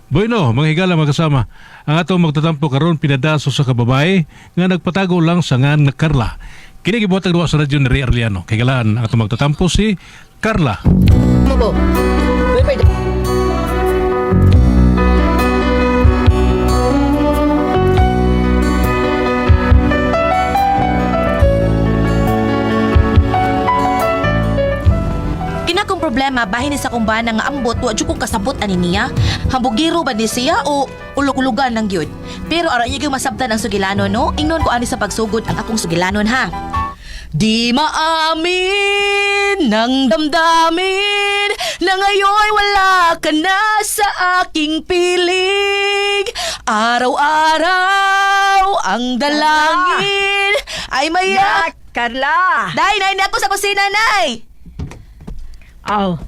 Bueno, mga higala mga kasama, ang atong magtatampo karon pinadaso sa kababae nga nagpatago lang sa ngan na Carla. Kini gibuhatag duwa sa radyo ni Ray Arliano. Kay galaan ang atong magtatampo si Carla. Mo. Wait. Kinakong problema bahin ni sa kong bana nga ambot wa jud kong kasabot ani niya. Hambugiro ba ni siya o ulog-ulugan lang gyud. Pero ara niya gyud masabtan ang sugilanon no. Ingnon ko ani sa pagsugod ang akong sugilanon ha. Di maamin ng damdamin na ngayon wala ka na sa aking piling. Araw-araw ang dalangin ay maya. Carla! Day, nay, ako sa kusina, nay. Aw,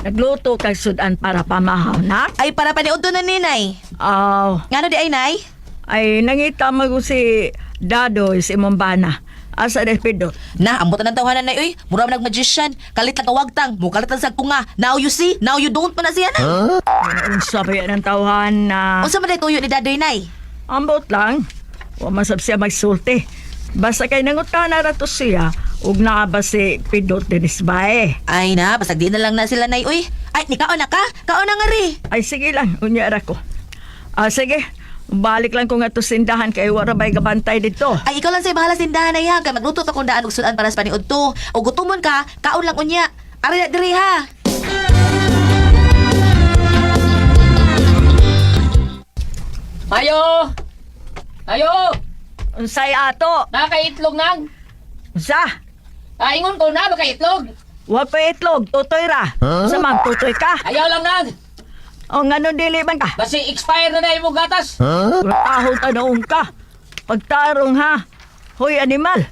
nagluto kay sudan para pamahaw, nak? Ay, para paniod na ninay. Aw, Ngano di ay, nay? ay nangita mo ko si Dadoy, si Mombana. Asa despido? Na, ambot na ng tawanan na, uy. Mura man nag-magician. Kalit lang kawagtang. Mukalit lang sa kunga. Now you see, now you don't pa na siya na. Unsa ba yan ang tawhan na... Unsa man ay tuyo ni Dadoy, nay? Ambot lang. Wa masab siya magsulti. Basta kay nangutan na rato siya, ug naa ba si Pidot Dennis Bae. Ay na, basag di na lang na sila, nay, uy. Ay, ni kaon na ka? Kaon na nga ri. Ay sige lang, unyara ko. Sige, balik lang ko nga to sindahan kay wala ba'y gabantay dito. Ay, ikaw lang sa'y bahala sindahan na yan. Kaya magluto ta kung daan og sudan para sa paniod to. O gutumon ka, kaon lang unya. Ari na diri ha. Ayo! Ayo! Unsay ato? Nakaitlog nang. Unsa? Ingon ko na makaitlog. Wa pa itlog, tutoy ra. Sa man tutoy ka. Ayaw lang nang. O ngano dili man ka? Kasi expire na na imong gatas. Taho tanaong ka. Pagtarong ha. Hoy animal.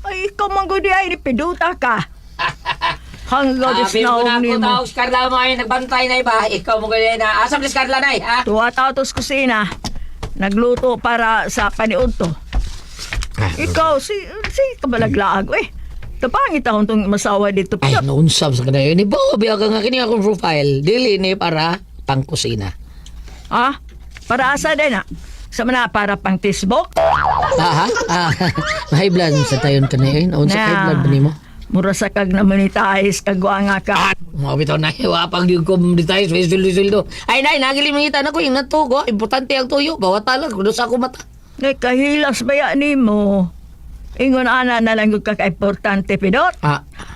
Ay, ikaw manggudi ay piduta ka. Hanggang Sabi mo na naong ako ni mo. tao, si Carla mo ay nagbantay na iba. Ikaw mo ganyan na. Asam ni si Carla na ha? Tuwa tao tos kusina. Nagluto para sa paniod to. Ikaw, si kabalaglaag eh. Tapangit akong itong masawa dito. Ay, naunsab sa kanayon. Ni Bobby, ako nga kini akong profile. Dili ni para pangkusina. Ah, para asa din na. Sa mana para pang tisbok? Ha? High blood sa tayon ka na yun. Naunsa high blood ba ni mo? Mura sa kag na monetize kag nga ka. Mga bitaw na, wapang di ko monetize, may suldo-suldo. Ay, nay, nagilimangita na ko yung natugo. Importante ang tuyo. Bawat talag, kudos ako mata. Ngay kahilas baya ni mo. Ingon ana na lang yung kaka-importante pidot.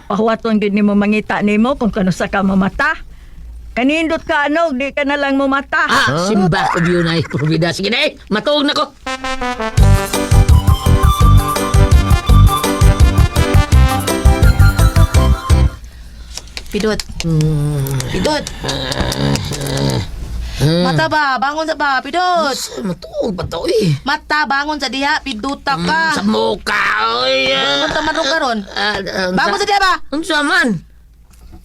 Pahuwaton gid nimo mangita nimo kung kano sa ka mamata. Kanindot ka ano, di ka na lang mamata. Simba ko yun ay probida. Sige na matuog na ko. Pidot. Pidot. Mata ba? Bangon sa ba? Pidot. Matuog ba to eh? Mata, bangon sa diha. Piduta ka. Sa mukha, oy. Punta man ka ron. Bangon sa diha ba? Ano sa man?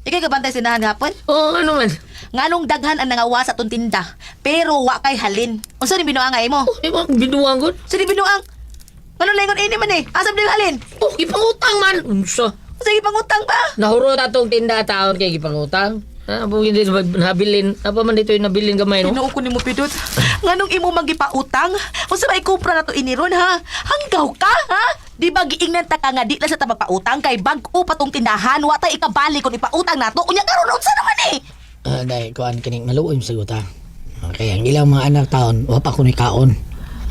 Ikay kabantay sinahan hapon? Oo, ano man? Nganong daghan ang nangawa sa tong tinda. Pero wa kay halin. Unsa ni binuang ay mo? Di ba, binuang ko? Sini binuang. Nganong lingon ini man eh? Asam din halin? Oh, ipangutang man. Unsa? Sige pangutang ba? Nahuro na itong tinda taon kay ipangutang. Bukid din nabilin. Apa man dito yung nabilin gamay, no? Tinuo ko ni mo, Pidot. Nganong imo magipautang? Unsa ba ikupra na to iniron, ha? Hanggaw ka, ha? Di ba giingnan ta ka nga di lang sa tabapautang kay bag-o pa tong tindahan, wa tay ikabali kung ipautang nato. Unya karon unsa naman eh? Dahil kuan kining maluoy sa utang. Kaya ang ilang mga anak taon, wa pa ko ni kaon.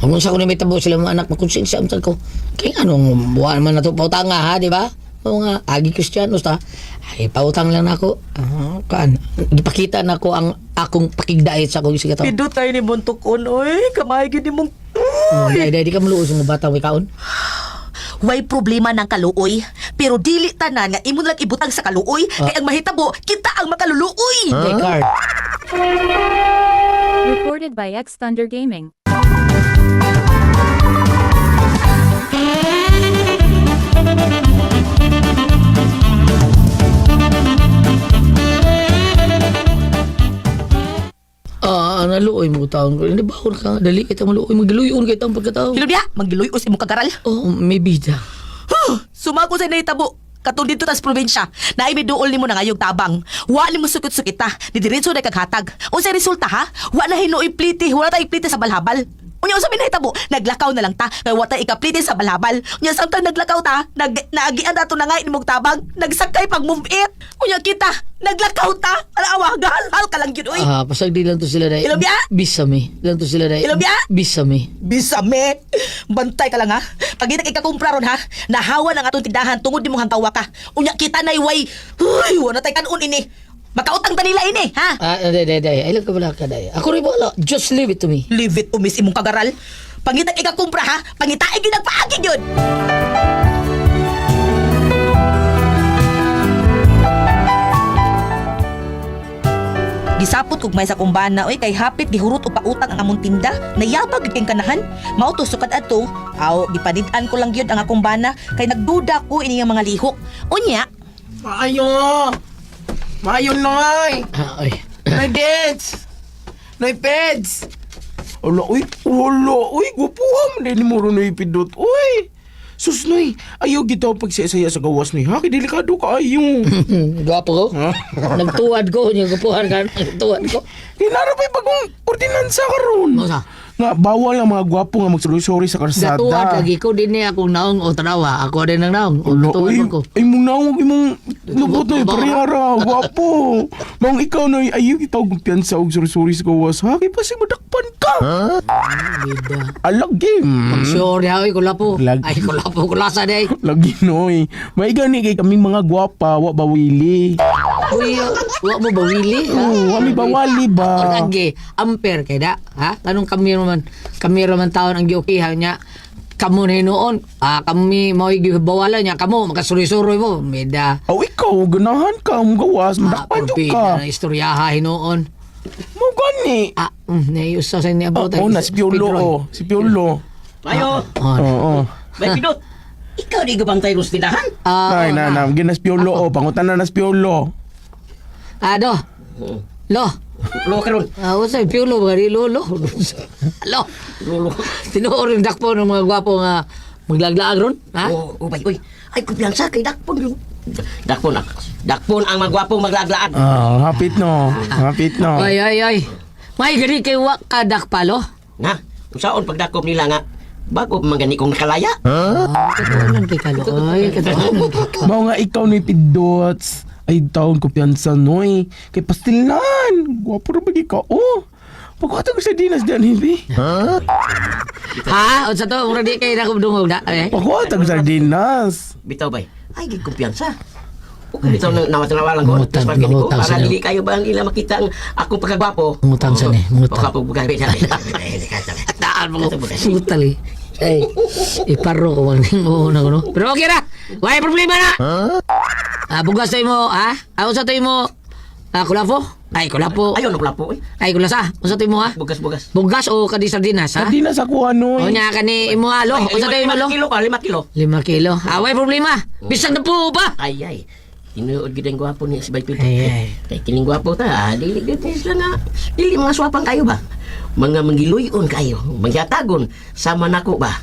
Kung sa ko ni may tabo sila mga anak, makonsensya ang ko. Kaya anong buwan man na to pautang nga, ha, di ba? Oo nga, agi Kristiyanos ta. Ay, pautang lang ako. Kuan, ipakita na ko ang akong pakigdait sa akong sigataw. Pidot tayo ni Montukon, oy. Kamay gid mong... Dahil di ka maluoy sa mga bata may kaon. Way problema ng kaluoy. Pero dili tanan nga imo lang ibutang sa kaluoy. Kaya ang mahitabo, kita ang makaluluoy. Card. Recorded by X Thunder Gaming. Naluoy mo taon ko. Hindi ba ka dali kita maluoy magluyon kita ang pagkatao. Hilom diha, maggiluy us imo kagaral. Oh, may bida. Sumako sa nahitabo. Katong dito tas probinsya, na may duol nimo na ngayog tabang. Wa nimo sukit-sukit ta, di diretso na kaghatag. Unsa resulta ha? Wa na hinuoy pliti, wala tay pliti sa balhabal. Unya unsa minahitabo? Naglakaw na lang ta, kay wa tay ikapliti sa balhabal. Unya samtang naglakaw ta, naagian dato na nga nimong tabang, nagsakay pag move it. Unya kita, naglakaw ta. Alawa, hal ka lang yun, uy. Pasag di lang to sila dahil. Ilong biya? Bisami. Lang to sila dahil. Ilong biya? Bisami. Bisame, bantay ka lang ha. Pag hindi ikakumpra ron ha, nahawa ng atong tindahan tungod di mong hangkawa ka. Unya kita na iway, huy, wala tay kanon ini. Makautang ta nila ini, ha? Day. Ay lang ka wala ka, day. Ako rin wala. Just leave it to me. Leave it umis imong kagaral. Pangitag ikakumpra ha, pangitaig yun nagpaagig yun. Gisapot kog may sa kumbana oy kay hapit gihurot upa-utang ang among tinda. Nayabag gyud kanahan. Mao to sukad adto, aw gipanid-an ko lang gyud ang akong bana kay nagduda ko ini nga mga lihok. Unya, Maayo, Noy! Ay. Noy, Deds! Noy, Peds! Wala, uy, gupuham din mo rin, Noy, Pidot, uy! Sus, Noy, ayaw gitaw pagsisaya sa gawas, Noy, ha? Kaya delikado ka, ayaw. Gwapo ko. Nagtuwad ko. Yung gupuhan ka. Nagtuwad ko. Hinara pa'y bagong ordinansa ka ron. Masa? Nga, bawal ang mga gwapo nga magsorry sa karsada. Gatuwad lagi ko. Din niya akong naong o tanawa. Ako din ang naong. O Wala, tuwad uy, ko. ay mong naong, ay mong lubot, Noy, parihara, gwapo. Mang ikaw, Noy, ayaw gitaw kumpiyansa og sorry sa gawas, ha? Kaya pa si madakpan ka. Bida. Alag, game. Sure, ay kulapo. Lagi. Ay, kulapo. Kulasa day. Lagi, Noy. May gani kay kaming mga gwapa, wa bawili. Uy, wak mo bawili. Oo, kami bawali ba? Lagi. Ampere kay da. Ha? Tanong kami raman taon ang giukihan niya. Kamu na noon. Kami mo gibawalan niya. Kamu, makasuri-suri mo. Meda. Aw, ikaw, ganahan ka, ang gawas, madakpan ka. Pabida na istoryahay noon. Mo gani. Naiusa sa niya about. Oo, na, si Piolo, oh. Si Piolo. Ayo, Oo. may Pidot. Ikaw di gabantay ros tindahan? Nay, na, ginas Piolo, oh. Pangutan na nas Piolo. Ado. Lo. Lo karon. Usay piulo ba ri lolo. Lo. Lolo. Tinuoring dakpo ng mga gwapo nga maglaglaag ron, ha? Ubay, uy. Ay, kumpiyansa kay Dakpon yun. Dakpon ah. Dakpon ang magwapong maglaglaan. Hapit no. Hapit no. Ay. May gani kay wa ka dakpalo. Na, kung saan pagdakop nila nga, bago magani kong nakalaya. Katuanan kay kaloy, katuanan kay ka. Mao nga ikaw ni Pidots. Ay, taon kumpiyansa, Noy. Kay pastilan. Gwapo rin bagi ka, oh. Pagkata ko sa dinas dyan, hindi. Ha? Unsa to? Mura di kay nakubdungog na. Pagkata ko sa dinas. Bitaw bay. Ay, gid kumpiyansa. Okay, bitaw na nawatanawalan ko. Mangutang, Tapos pag ko, mangutang para sa'yo. dili kayo ba nila makita ang akong pagkagwapo. Mangutang sa ni, mangutang. O kapag bugay sa Taan mo. Sutali. Ay, iparo ko mo na no. Pero okay ra. Wala problema na. Bugas tayo mo, ha? Unsa tayo mo? Kulapo? Ay, kulapo. Ayaw na pula po. Ay, kulasa. Unsa tayo mo, ha? Bugas. Bugas o kadi sardinas, ha? Sa dinas ako, O Noy. nya kani imo alo. Unsa tayo mo lo? 5 kilo. 5 kilo. Away problema. Bisan na po ba? Ay. Tinuod gid ang gwapo niya si Bay Pidot. Ay. Kay kining gwapo ta, dili gid sila nga. Dili mga swapang kayo ba? Mga mangiluyon kayo, magyatagon sama nako ba?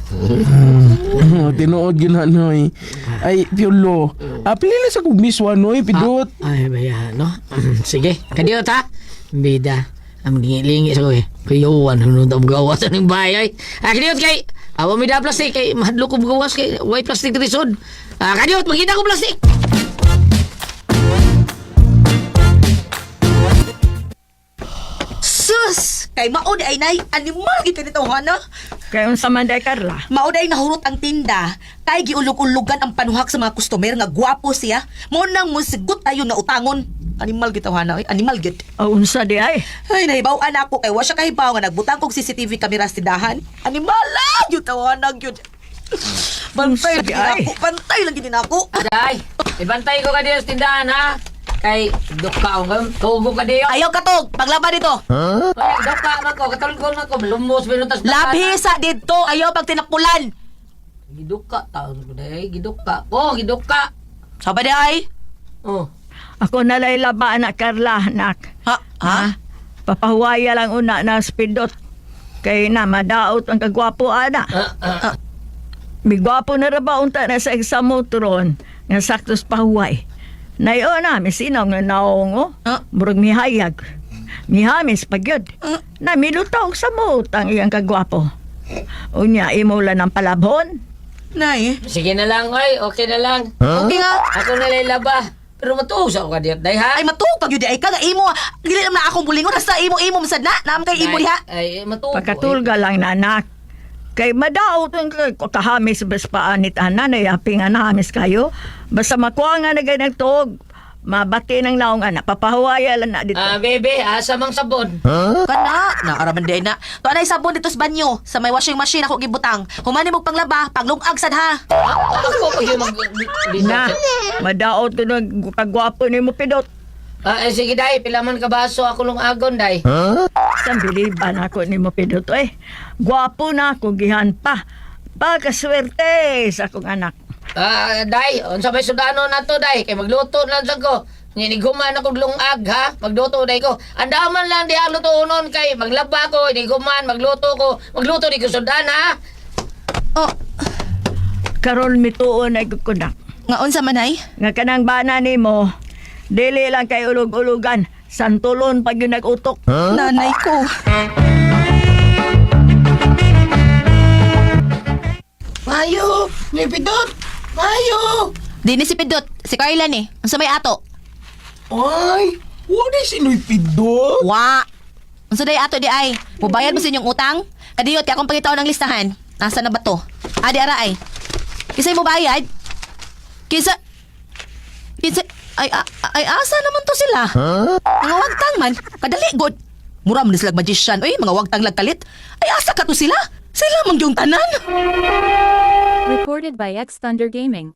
Tinuod yun na, Noy. Ay, Piolo. Pili sa kong miswa, Noy, Pidot. Ay, baya, no? Sige, kadiyot ha? Bida. Ang lingi-lingi sa ko eh. Kayuan, nunod ang gawas ng bayay. Kadiyot kay, awa may da plastic kay, mahadlo ko gawas kay, way plastic na tisod. Kadiyot, magkita ko plastic! sus! Kay maod ay nay, animal gid nito hana. Kaya unsa man day Carla. Maod ay nahurot ang tinda. Kay giulog-ulugan ang panuhak sa mga customer nga gwapo siya. Mo nang musigot tayo na utangon. Animal gid hana, animal gid. Unsa di ay. Ay, nahibaw-an ako kay wa siya kahibaw nga nagbutang kog CCTV camera sa tindahan. Animal lang yun tawanan yun. Bantay lang Sige, gid ay. ako, bantay lang gid ako. Day, ibantay ko kadiyot sa tindahan ha? Kay, duka ko, tugo ka diyo. Ayaw katog, paglaban dito. Ay, duka man ko, katulgon man ko, lumos minutas. Labhisa dito, ayaw pag tinakpulan. Giduka, taon ko day, giduka. Giduka. Sabi di ay. Ako nalay laba anak Carla, anak. Ha? Papahuwaya lang una na spidot. Kay na madaot ang kagwapo ana. Migwapo na ra ba unta na sa exam mo turon. nga saktos pahuway. Nayo na, misinaw nga naong o. Ah. Murag mihayag. Mihamis pagyod. Na milutaw sa moot ang iyang kagwapo. Unya, imula ng palabhon. Nay. Sige na lang, oy. Okay na lang. Okay nga. Ako na lang laba. Pero matuos ako ka diyot, day ha? Ay matug pag yun ay ka nga imo. Dili naman akong bulingon hasta imo masad na. Naam kay imo diha. Ay, matuos. Pagkatulga lang na anak. Kay madaot ang kahamis bas paanit anan ay aping anahamis kayo. Basta makuha nga na ganang tuog. Mabati ng naong anak. Papahuwaya lang na dito. Bebe, asa mang sabon? Kana, nakaraman din na. To anay sabon dito sa banyo. Sa may washing machine ako gibutang. Humani mo panglaba, paglungag sad ha. Ako pag yung Na, madaot to ng kagwapo ni mo pidot. sige, day. Pilaman ka baso ako long agon, day. Sambiliban ako ni mo pidot. Gwapo na ako, gihan pa. Pagkaswerte sa akong anak. Day, unsa may sudano na to, day. Kay magluto lang sa ko. Niguman ako lungag, ha? Magluto, day ko. Andaman lang di ang luto unon kay maglaba ko, niguman, magluto ko. Magluto di ko sudan, ha? Oh, Karon mituon ay kukunak. nga unsa man ay? Nga kanang bana ni mo, dili lang kay ulog-ulugan. Santulon pag yung nag-utok. Nanay ko. Mayo! May pidot! Mayo! Dini si Pidot, si Carla ni. Unsa may ato? Ay! Wala sino'y pidot! Wa. Unsa day ato di ay? Mubayad mo sa inyong utang? Kadiyot kay akong pangitaw ng listahan. Nasa na ba to? Adi ara ay. Kisay mo bayad? Kisa ay asa naman to sila? Mga wagtang man, kadali god. Mura man sila magician. Uy, mga wagtang lagkalit. Ay asa ka to sila? Sila mang yung tanan. Recorded by X Thunder Gaming.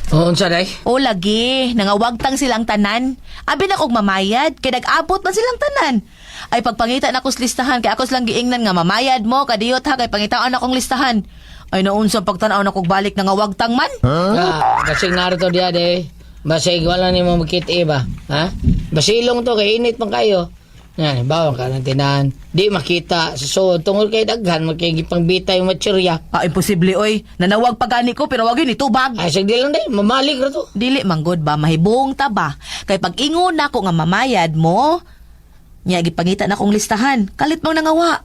Unsa, day? O lagi, nangawagtang silang tanan. Abi na kog mamayad, kay nag-abot man silang tanan. Ay pagpangita na ko sa listahan, kay ako silang giingnan nga mamayad mo, kadiyot ha, kay pangitaan akong listahan. Ay naunsa pagtanaw na kog balik nangawagtang man. Basig narito diya, day. Basig wala ni mo makiti ba? Ha? Basilong to, kay init man kayo. Yan, bawang ka ng tinahan. Di makita sa suod. Tungkol kay daghan, magkigipang-bita yung matsirya. Imposible oy. Nanawag pagani ko pero wag yun itubag. Ay, sige lang, day. Mamalik ra to. Dili manggod ba mahibong ta ba? Kay pag ingon na ko nga mamayad mo, nya gipangita na akong listahan. Kalit mo nangawa.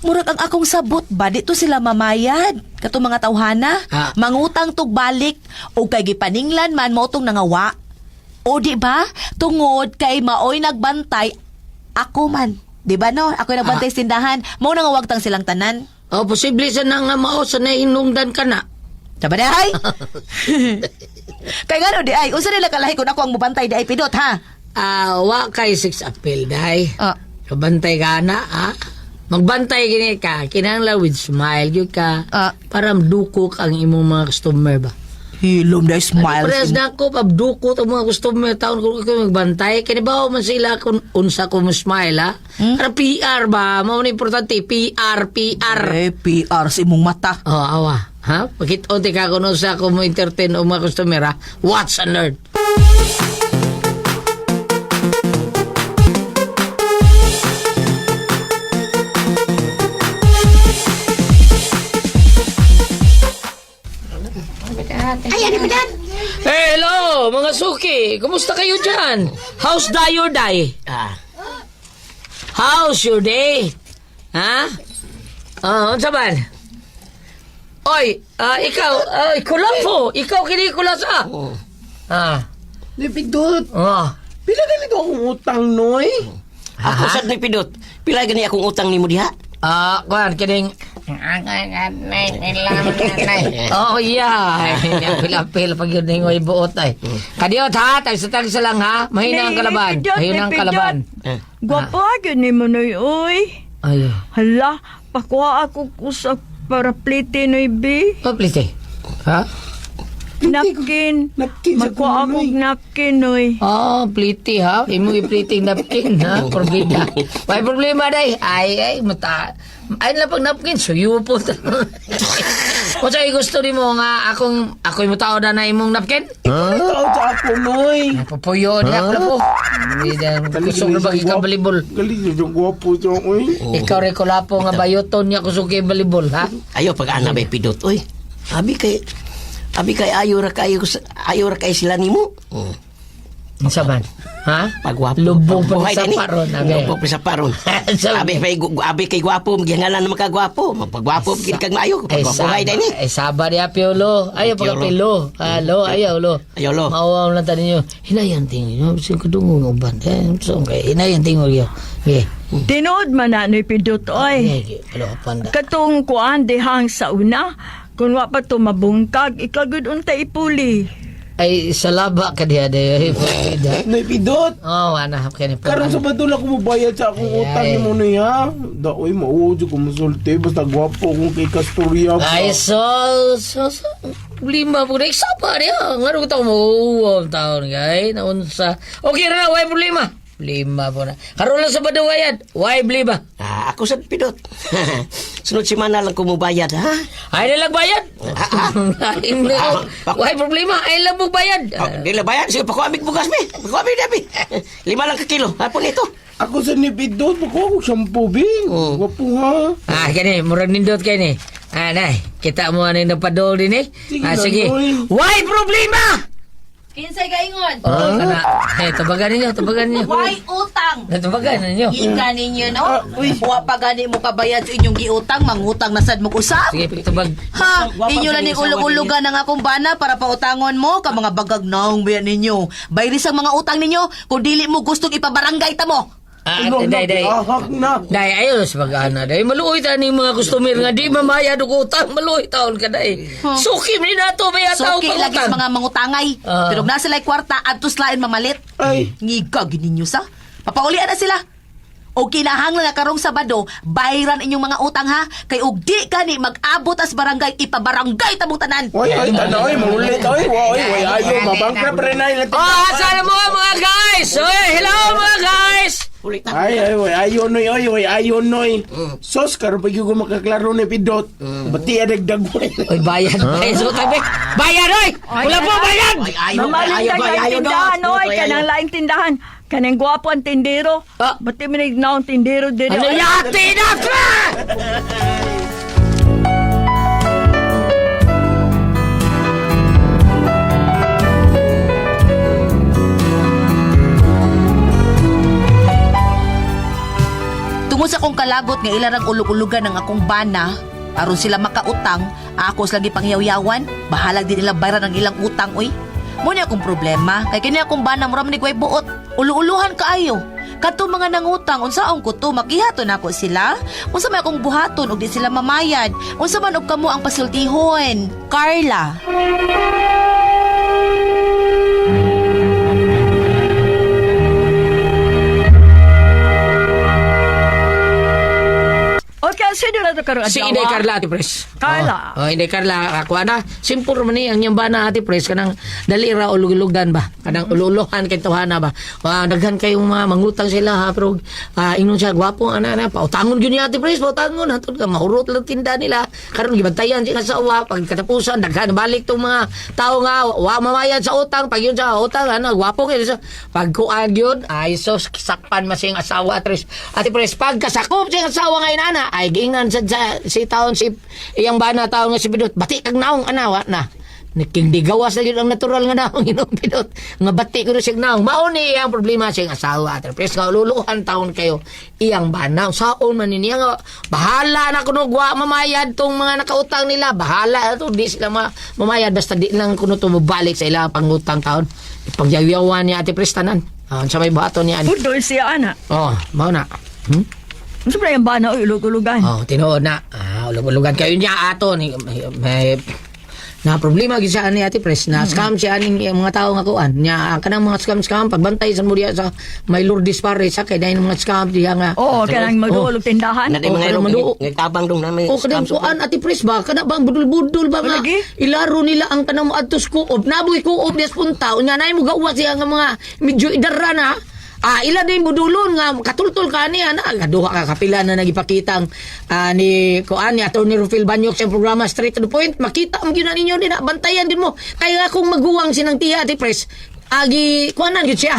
Murag ang akong sabot ba dito sila mamayad. Kato mga tawhana, mangutang tug balik o kay gipaninglan man mo tong nangawa. O di ba? Tungod kay maoy nagbantay ako man. Di ba no? Ako yung nagbantay sa tindahan. Mao nang wagtang silang tanan. O, posible sa nga mao sa nainungdan ka na. Diba di ay? Kay nga no di ay. Unsa nila kalahi kung ako ang mubantay di ay pidot ha? Wa kay 6 appeal, day. Ah. Kabantay ka na, ha? Magbantay gini ka. Kinahanglan with smile, yun ka. Para dukok ang imong mga customer ba? Hilom na smile. Pares na ako, pabdukot ang mga customer taon ko magbantay. Kaya ba man sila kung unsa ko mo smile, ha? Para PR ba? Mao na importante, PR. PR sa imong mata. Awa. Ha? Pagkit-unti ka kung unsa ko mo entertain o mga customer, ha? Watch and learn. Hey, hello, mga suki. Kumusta kayo dyan? How's your day? How's your day? Ha? Ano man? Oy, ikaw, kulafo. Ikaw kini kulasa. May pidot! Oh. Pila ganito akong utang, noy? Ako sad na pidot. Pila gani akong utang nimo diha? Kuan, kining... Oh, yeah. Pila pag yun yung ibuot ay. Kadiyot ha, tagsa lang ha. Mahina ang kalaban. Mahina ang kalaban. Gwapo agad ni mo noy, uy. Ay. Hala, pakuha ako kusa para plite noy, be. Plite. Ha? Napkin. Napkin sa Makuha kunoy. akong napkin, noy. Plite ha. Imo i-plite napkin ha. Problema. May problema day. Ay, mata. Ay na pag napkin, suyo po. O sa'yo gusto ni mo nga ako'y mutao na imong napkin? Ikaw sa gwapo, Noy. Pupuyo niya ako na po. Kusog na ba ikabalibol? Galing yung gwapo siya, uy. Ikaw rin ko lapo nga bayoton niya kusog ibalibol, ha? Ayaw pag-ana may pidot. Uy, abi kay ayaw ra kay sila nimo. Sa man? Ha? Pagwapo. Lubog pa Pagbuhay sa din, paron, Lubog pa sa paron. Abi kay gwapo, magihangalan na magkagwapo. Pagwapo, kini kag maayo. Pagwapuhay din eh. Ay, saba niya, Piolo. Ayaw pagkapilo. Halo, ayaw, lo. Ayaw, lo. Mauwaw lang tayo ninyo. Hinayan tingin nyo. Sing kudungo ng uban. So, hinayan tingin nyo. Okay. Tinood man na ni Pidot, oy. Okay. Halo, panda. Katong kuan dihang sa una, kung wa pa to mabungkag, ikagud unta ipuli. Ay, salaba ka diya. Noy, pidot. Oh, anak ka ni po. Karon sa badula ko mabayad sa akong utang ni mo Noy, ha? Daoy, mauudyo ko masulti. Basta gwapo kung kay Kasturya. Ay, so, lima po na. Isapa niya. Nga rin ko mo, taon, gay. Naunsa. Okay na, why problema? Lima po na. Karoon lang sa badawayan. Why blima? Ako sa pidot. Sunod semana lang ko mo bayad, ha? Ay, nilang bayad. Why problema? Ay, lang mo bayad. Di lang bayad. Sige, pakuamig bugas, mi. Pakuamig na, mi. 5 lang ka kilo. Hapon ito. Ako sa ni pidot, bako ako shampoo, Bing. Gwapo, ha? Kani, murag nindot kayo ni. Nay, kita mo ano yung napadol din eh. Sige na, Sige. Noy. Why problema? Kinsay kaingon? Oh, kana. Tabagan ninyo. Why utang? Tabagan ninyo. Ika ninyo, no? Wa pa gani mo kabayad sa inyong giutang, mangutang na sad mo kusap. Sige, tabag. Ha, inyo lang ni ulog-ulugan ng akong bana para pautangon mo ka mga bagag naong biyan ninyo. Bayri sa mga utang ninyo kung dili mo gustong ipabarangay ta mo. Day. Ahak na. Day, ayos mag-ana. Day, maluoy ta ni mga customer nga di mamayad og utang. Maluoy taon ka, day. Sukim ni nato, may ataw So, lagi sa mga mangutangay. Pero nasa lay kwarta, adtos lain mamalit. Ay. Ngiga, gininyo sa. Papaulian na sila. O kinahanglan na karong Sabado, bayran inyong mga utang ha. Kay og di kani mag-abot as barangay, ipabarangay tamong tanan. Oy, tanaw, mamulit. Oy, ayaw, mabangkrap rin na ilang asan mo mga guys? Oy, hello mga guys! Ulit na. Ay, ayaw, Noy, ayaw, Noy. Sos, karon pag yung makaklaro ni pidot. Bati, adagdag mo. Oy, bayad. So, tabi. Bayad, oy! Wala po, bayad! Mamaling tayo tindahan, oy. Kanang laing tindahan. Kanang gwapo ang tindero. Ba't di minignaw ang tindero din? Ano yati na ka? Tungod sa akong kalagot nga ilarang ulog-ulugan ng akong bana, aron sila makautang, ako lagi pangyaw-yawan, bahalag din nila bayran ang ilang utang, oy. Muna akong problema, kay kini akong bana mura man iguay buot, ulu-uluhan kaayo. Kadto mga nangutang, unsaon ko to, makihaton ako sila? Unsa may akong buhaton, og di sila mamayad? Unsa man og kamo ang pasultihon? Carla. Okay, sino na ito karong Si adlaw? Inday Carla, Ate Pres. Carla. Oh, Inday Carla, ako na. Simple man ni ang niyang bana, Ate Pres. Kanang dalira ulug-ulugan ba? Kanang ululuhan kay tawhana ba? Daghan kayong mga mangutang sila ha. Pero ingnon siya, gwapo, ana. Pautangon yun ni Ate Pres, pautangon. Hatod ka, mahurot lang tinda nila. Karon gibantayan sila sa uwa. Pag katapusan, daghan balik tong mga tao nga, mamayad sa utang. Pag yun sa utang, gwapo kayo. Pag kuan yun, ay sos, sakpan masing asawa, Ate Pres. Ate Pres, pag kasakop siyang asawa ngayon, ana, ay gingan sa si taon si iyang bana taon nga si Pidot bati kag naong anawa na niking digawas na yun ang natural nga naong inong Pidot nga bati ko na siyang naong mauni iyang problema siyang asawa at pres nga ululuhan taon kayo iyang bana saon man niya nga bahala na kuno gwa mamayad tong mga nakautang nila bahala to di sila mamayad basta di lang kuno tumubalik sa ilang pangutang taon ipagyayawan niya ati pres tanan sa may baton niya Pudoy siya, ana. mao na Siyempre yung bana, ulog-ulugan. Tinuod na. Ulog-ulugan kayo niya ato. May na problema gid siya ani Ate Pres na scam siya aning mga tao nga kuan nya kanang mga scam pagbantay sa murya sa may Lourdes pare sa kay dahil mga scam diha nga Oo, kanang madulog tindahan. Naday mga maduo. nagtabang dong namin. kadang kuan Ate Pres ba kana bang budul-budul ba nga Lagi? ilaro nila ang kanang adtos kuob naboy kuob des punta unya nay mo gawa siya nga mga medyo idara na ila din budulon nga katultol ka niya na duha ka kapila na nagipakitang ni kuan ni Attorney Rufil Banyok sa programa Straight to the Point makita ang gyud ninyo din bantayan din mo kaya kung maguwang sinang tiya Ate Pres kuanan gyud siya.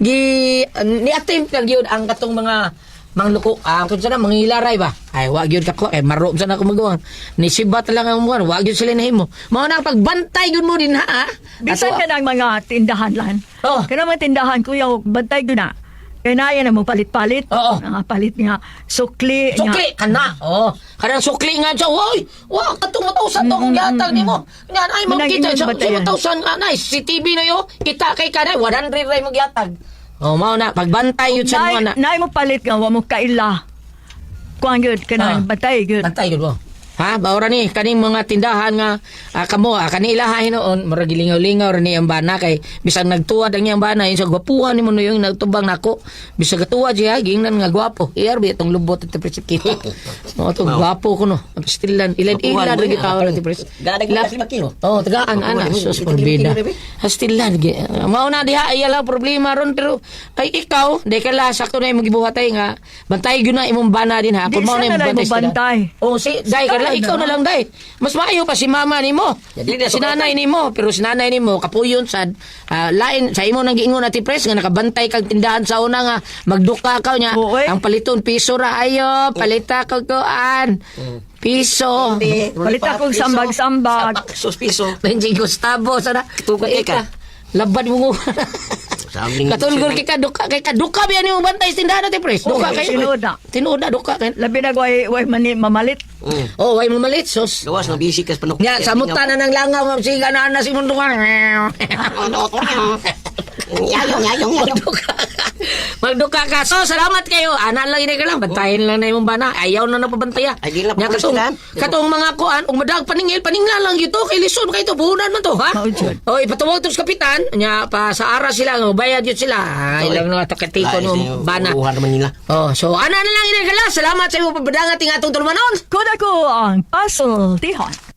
Ni attempt lang gyud ang katong mga mangluko, kung sana mangilaray ba? Ay, wag yun kako, maro sana ako magawa. Ni sibat lang ang mga, wag yun sila nahimo. Mao na pagbantay yun mo din ha. Bisan ka ng mga tindahan lan. Oh. Kaya mga tindahan, kuya, bantay ko na. Kaya na yan mo palit-palit. Oo. Palit nga sukli. Sukli ka na. Oh, kanang sukli nga siya. Hoy, wa katong matausan to kung yatag nimo. Nga ay mo kita sa matausan nga na si TV na yo. Kita kay kanay 100 ray mo gyatag. Oh, mao na pagbantay yun sa mga na. Nay mo palit nga, wa mo kaila. Kuang yun, kanang bantay yun. Bantay yun mo. Ha, baura ni kaning mga tindahan nga kamo kanila hinoon murag gilingaw-lingaw ni ang bana kay bisag nagtuwa ang iyang bana yung sa gwapuhan nimo no yung nagtubang nako bisag katuwa siya gingnan nga gwapo iarbi itong lubot at presip kita mo to gwapo ko no pastilan ilan ri gitaw ti pres Gadag na kasi makilo. oh tagaan ana sus forbida pastilan mao na diha iyala problema ron pero ay ikaw de kala sakto na imong gibuhatay nga bantay gyud na imong bana din ha Di kun mao na siya na imong mo bantay. oh si dai ka ikaw na lang day. Mas maayo pa si mama nimo. Si nanay nimo, pero si nanay nimo kapuyon sad lain sa imo nang giingon ati pres nga nakabantay kag tindahan sa una nga magduka ka nya. Oo, Ang paliton piso ra ayo, palita kag kuan. Piso. Palita kong sambag-sambag. Sus piso. Benjing Gustavo sana. Tugot ka. Labad mo. Samling. Katulgol kay kaduka biyan imong bantay sa tindahan ati pres. Duka kay. Sinuda. Tinuda duka kay. Labi na way mamalit. Oh, way mo malit sos. Gawas ng busy kas panok. Nya samutan na ng langaw siga na si mundo ka. Magduka ka. So, salamat kayo. Ana lang ini ka lang. Bantayin lang na yung bana. Ayaw na napabantaya. Ay, di lang Nya pakulistilan. katong mga kuan, umadag paningla lang yun to. Kay lison kayo to. Buhunan man to, ha? Maudyan. O, ipatawag to sa kapitan. Nya, pa sa ara sila. Bayad yun sila. Ay, lang na takatiko ng bana. Uhan naman nila. Oh, so, ana na lang ini ka lang. Salamat sa iyo. Pabadangat ting atong tulmanon. Kuda ko ang puzzle tihon.